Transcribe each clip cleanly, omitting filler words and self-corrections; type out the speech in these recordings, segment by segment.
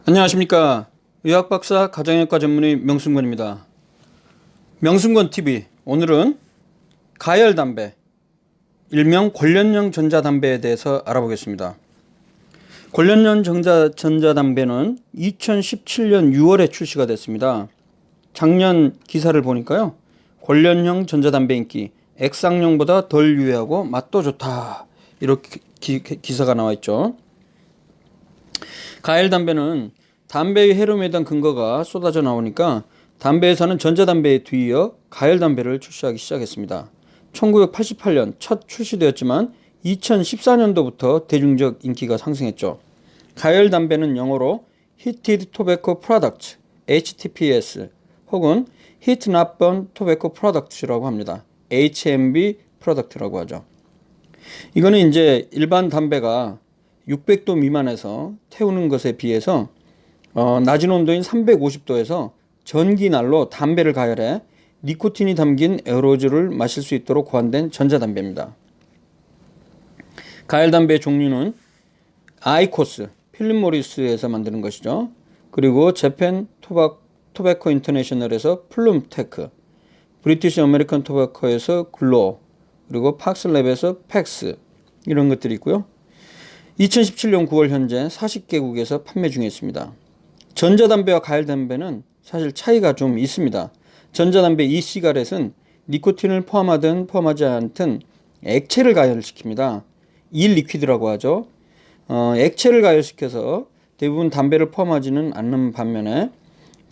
안녕하십니까. 의학박사 가정의학과 전문의 명순권입니다. 명순권TV, 오늘은 가열담배, 일명 관련형 전자담배에 대해서 알아보겠습니다. 관련형 전자담배는 2017년 6월에 출시가 됐습니다. 작년 기사를 보니까요, 관련형 전자담배 인기, 액상용보다 덜 유해하고 맛도 좋다, 이렇게 기사가 나와 있죠. 가열담배는 담배의 해로움에 대한 근거가 쏟아져 나오니까 담배 회사는 전자담배에 뒤이어 가열담배를 출시하기 시작했습니다. 1988년 첫 출시되었지만 2014년도부터 대중적 인기가 상승했죠. 가열담배는 영어로 Heated Tobacco Products, HTPS 혹은 Heat Not Burn Tobacco Products라고 합니다. HNB 프로덕트라고 하죠. 이거는 이제 일반 담배가 600도 미만에서 태우는 것에 비해서 낮은 온도인 350도에서 전기난로 담배를 가열해 니코틴이 담긴 에어로졸을 마실 수 있도록 고안된 전자담배입니다. 가열담배의 종류는 아이코스, 필립 모리스에서 만드는 것이죠. 그리고 재팬 토바코 인터내셔널에서 플룸테크, 브리티시 아메리칸 토바코에서 글로, 그리고 팍스랩에서 팩스, 이런 것들이 있고요. 2017년 9월 현재 40개국에서 판매 중에 있습니다. 전자담배와 가열담배는 사실 차이가 좀 있습니다. 전자담배 이시가렛은 니코틴을 포함하든 포함하지 않든 액체를 가열시킵니다. 일리퀴드라고 하죠. 액체를 가열시켜서 대부분 담배를 포함하지는 않는 반면에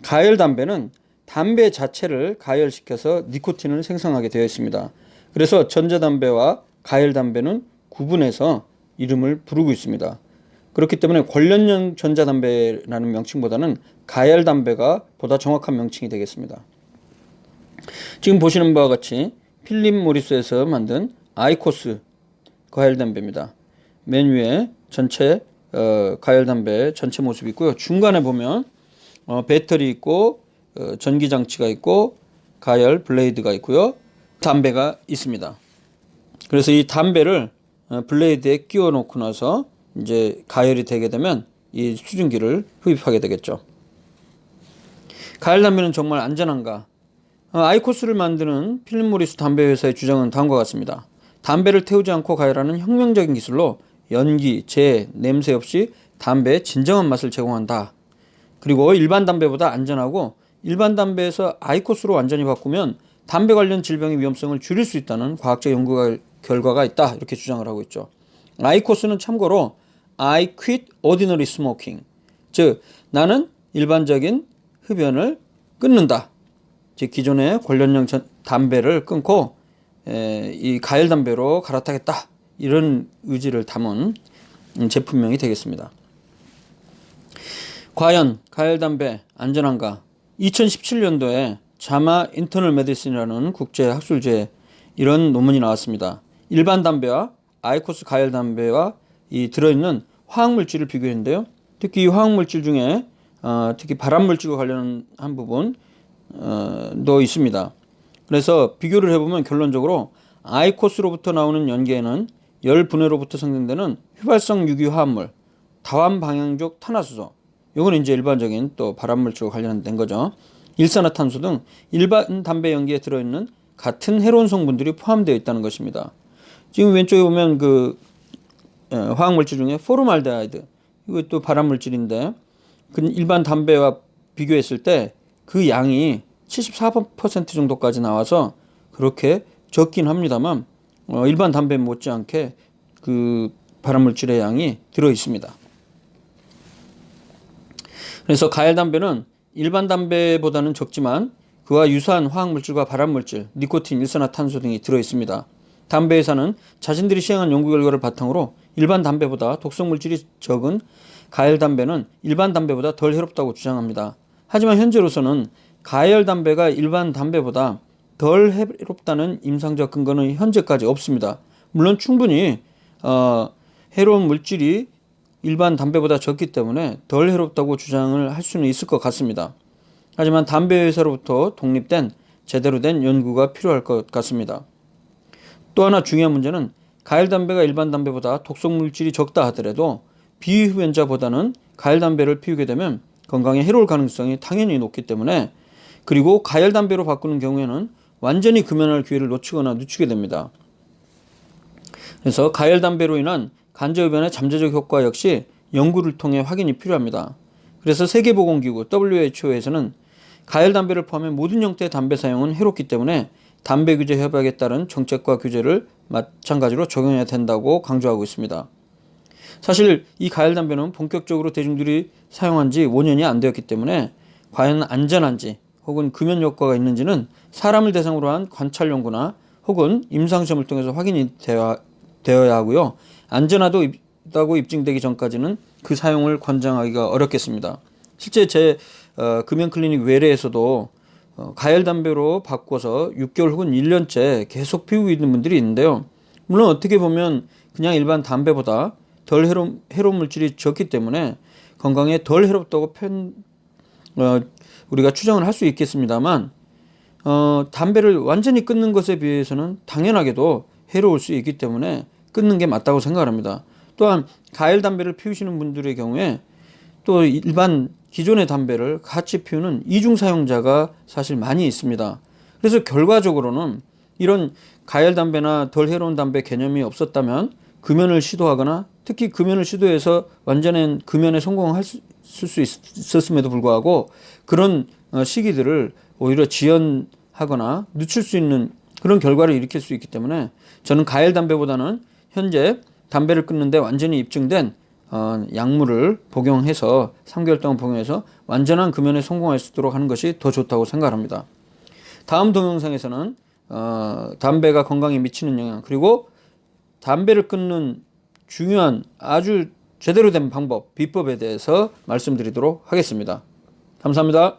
가열담배는 담배 자체를 가열시켜서 니코틴을 생성하게 되어 있습니다. 그래서 전자담배와 가열담배는 구분해서 이름을 부르고 있습니다. 그렇기 때문에 관련형 전자담배라는 명칭보다는 가열담배가 보다 정확한 명칭이 되겠습니다. 지금 보시는 바와 같이 필립 모리스에서 만든 아이코스 가열담배입니다. 맨 위에 전체 가열담배 전체 모습이 있고요. 중간에 보면 배터리 있고 전기장치가 있고 가열 블레이드가 있고요. 담배가 있습니다. 그래서 이 담배를 블레이드에 끼워 놓고 나서 이제 가열이 되게 되면 이 수증기를 흡입하게 되겠죠. 가열담배는 정말 안전한가? 아이코스를 만드는 필립 모리스 담배 회사의 주장은 다음과 같습니다. 담배를 태우지 않고 가열하는 혁명적인 기술로 연기, 재, 냄새 없이 담배의 진정한 맛을 제공한다. 그리고 일반 담배보다 안전하고 일반 담배에서 아이코스로 완전히 바꾸면 담배 관련 질병의 위험성을 줄일 수 있다는 과학적 연구 결과가 있다. 이렇게 주장을 하고 있죠. 아이코스는 참고로 I quit ordinary smoking, 즉 나는 일반적인 흡연을 끊는다. 즉 기존의 관련형 담배를 끊고 이 가열담배로 갈아타겠다. 이런 의지를 담은 제품명이 되겠습니다. 과연 가열담배 안전한가? 2017년도에 자마 인터널 메디슨이라는 국제학술지에 이런 논문이 나왔습니다. 일반 담배와 아이코스 가열담배와 이 들어있는 화학물질을 비교했는데요. 특히 이 화학물질 중에 특히 발암물질과 관련한 부분도 있습니다. 그래서 비교를 해보면 결론적으로 아이코스로부터 나오는 연기에는 열 분해로부터 생성되는 휘발성 유기화합물, 다환방향족 탄화수소, 이거는 이제 일반적인 또 발암물질과 관련된 거죠. 일산화탄소 등 일반 담배 연기에 들어있는 같은 해로운 성분들이 포함되어 있다는 것입니다. 지금 왼쪽에 보면 그 화학물질 중에 포르말데하이드, 이것도 발암물질인데 일반 담배와 비교했을 때 그 양이 74% 정도까지 나와서 그렇게 적긴 합니다만 일반 담배 못지않게 그 발암물질의 양이 들어 있습니다. 그래서 가열담배는 일반 담배보다는 적지만 그와 유사한 화학물질과 발암물질, 니코틴, 일산화탄소 등이 들어 있습니다. 담배 회사는 자신들이 시행한 연구 결과를 바탕으로 일반 담배보다 독성물질이 적은 가열담배는 일반 담배보다 덜 해롭다고 주장합니다. 하지만 현재로서는 가열담배가 일반 담배보다 덜 해롭다는 임상적 근거는 현재까지 없습니다. 물론 충분히 해로운 물질이 일반 담배보다 적기 때문에 덜 해롭다고 주장을 할 수는 있을 것 같습니다. 하지만 담배 회사로부터 독립된 제대로 된 연구가 필요할 것 같습니다. 또 하나 중요한 문제는 가열담배가 일반 담배보다 독성물질이 적다 하더라도 비흡연자보다는 가열담배를 피우게 되면 건강에 해로울 가능성이 당연히 높기 때문에, 그리고 가열 담배로 바꾸는 경우에는 완전히 금연할 기회를 놓치거나 늦추게 됩니다. 그래서 가열 담배로 인한 간접흡연의 잠재적 효과 역시 연구를 통해 확인이 필요합니다. 그래서 세계보건기구 WHO에서는 가열 담배를 포함해 모든 형태의 담배 사용은 해롭기 때문에 담배 규제 협약에 따른 정책과 규제를 마찬가지로 적용해야 된다고 강조하고 있습니다. 사실 이 가열 담배는 본격적으로 대중들이 사용한 지 5년이 안 되었기 때문에 과연 안전한지 혹은 금연 효과가 있는지는 사람을 대상으로 한 관찰 연구나 혹은 임상시험을 통해서 확인이 되어야 하고요. 안전하다고 입증되기 전까지는 그 사용을 권장하기가 어렵겠습니다. 실제 제 금연 클리닉 외래에서도 가열 담배로 바꿔서 6개월 혹은 1년째 계속 피우고 있는 분들이 있는데요. 물론 어떻게 보면 그냥 일반 담배보다 덜 해로운 물질이 적기 때문에 건강에 덜 해롭다고 우리가 추정을 할 수 있겠습니다만, 담배를 완전히 끊는 것에 비해서는 당연하게도 해로울 수 있기 때문에 끊는 게 맞다고 생각합니다. 또한 가열 담배를 피우시는 분들의 경우에 또 일반 기존의 담배를 같이 피우는 이중 사용자가 사실 많이 있습니다. 그래서 결과적으로는 이런 가열 담배나 덜 해로운 담배 개념이 없었다면 금연을 시도하거나, 특히 금연을 시도해서 완전한 금연에 성공할 수 있었음에도 불구하고 그런 시기들을 오히려 지연하거나 늦출 수 있는 그런 결과를 일으킬 수 있기 때문에, 저는 가열 담배보다는 현재 담배를 끊는데 완전히 입증된 약물을 복용해서 3개월 동안 복용해서 완전한 금연에 성공할 수 있도록 하는 것이 더 좋다고 생각합니다. 다음 동영상에서는 담배가 건강에 미치는 영향, 그리고 담배를 끊는 중요한 아주 제대로 된 방법, 비법에 대해서 말씀드리도록 하겠습니다. 감사합니다.